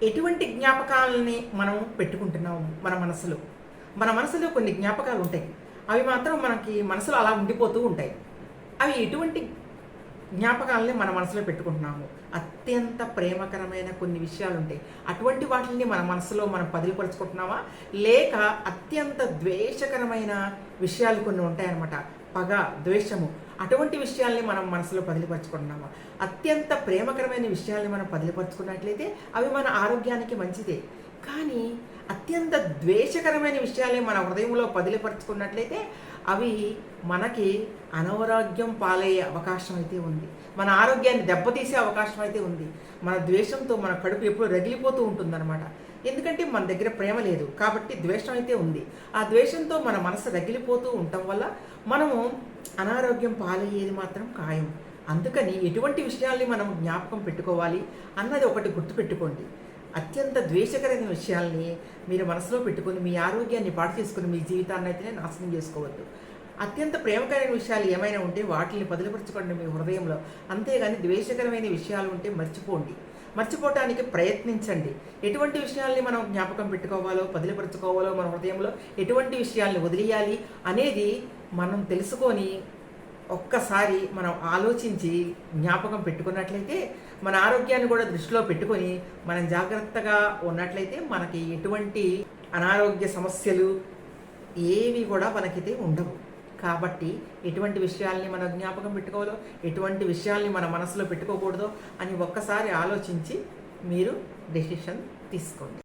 ఎటువంటి జ్ఞాపకాలని మనం పెట్టుకుంటున్నాము మన మనసులో కొన్ని జ్ఞాపకాలు ఉంటాయి. అవి మాత్రం మనకి మనసులో అలా ఉండిపోతూ ఉంటాయి. అవి ఎటువంటి జ్ఞాపకాలని మన మనసులో పెట్టుకుంటున్నాము? అత్యంత ప్రేమకరమైన కొన్ని విషయాలు ఉంటాయి. అటువంటి వాటిని మన మనసులో మనం పదిలిపరుచుకుంటున్నామా? లేక అత్యంత ద్వేషకరమైన విషయాలు కొన్ని ఉంటాయన్నమాట. పగ, ద్వేషము, అటువంటి విషయాల్ని మనం మనసులో పదిలిపరుచుకుంటున్నామా? అత్యంత ప్రేమకరమైన విషయాల్ని మనం పదిలిపరుచుకున్నట్లయితే అవి మన ఆరోగ్యానికి మంచిదే. కానీ అత్యంత ద్వేషకరమైన విషయాల్ని మన హృదయంలో పదిలిపరుచుకున్నట్లయితే అవి మనకి అనారోగ్యం పాలయ్యే అవకాశం అయితే ఉంది. మన ఆరోగ్యాన్ని దెబ్బతీసే అవకాశం అయితే ఉంది. మన ద్వేషంతో మన కడుపు ఎప్పుడు రగిలిపోతూ ఉంటుందన్నమాట. ఎందుకంటే మన దగ్గర ప్రేమ లేదు కాబట్టి ద్వేషం అయితే ఉంది. ఆ ద్వేషంతో మన మనసు రగిలిపోతూ ఉండటం వల్ల మనము అనారోగ్యం పాలయ్యేది మాత్రం ఖాయం. అందుకని ఎటువంటి విషయాల్ని మనం జ్ఞాపకం పెట్టుకోవాలి అన్నది ఒకటి గుర్తుపెట్టుకోండి. అత్యంత ద్వేషకరమైన విషయాల్ని మీరు మనసులో పెట్టుకుని మీ ఆరోగ్యాన్ని పాడు చేసుకుని మీ జీవితాన్ని అయితే నాశనం చేసుకోవద్దు. అత్యంత ప్రేమకరమైన విషయాలు ఏమైనా ఉంటే వాటిని పదిలిపరచుకోండి మీ హృదయంలో. అంతేగాని ద్వేషకరమైన విషయాలు ఉంటే మర్చిపోవటానికి ప్రయత్నించండి. ఎటువంటి విషయాల్ని మనం జ్ఞాపకం పెట్టుకోవాలో పదిలిపరచుకోవాలో మన హృదయంలో ఎటువంటి విషయాల్ని వదిలేయాలి అనేది మనం తెలుసుకొని ఒక్కసారి మనం ఆలోచించి జ్ఞాపకం పెట్టుకున్నట్లయితే మన ఆరోగ్యాన్ని కూడా దృష్టిలో పెట్టుకొని మనం జాగ్రత్తగా ఉన్నట్లయితే మనకి ఎటువంటి అనారోగ్య సమస్యలు ఏవి కూడా మనకైతే ఉండవు. కాబట్టి ఎటువంటి విషయాల్ని మనం జ్ఞాపకం పెట్టుకోవాలో ఎటువంటి విషయాల్ని మన మనసులో పెట్టుకోకూడదో అని ఒక్కసారి ఆలోచించి మీరు డెసిషన్ తీసుకోండి.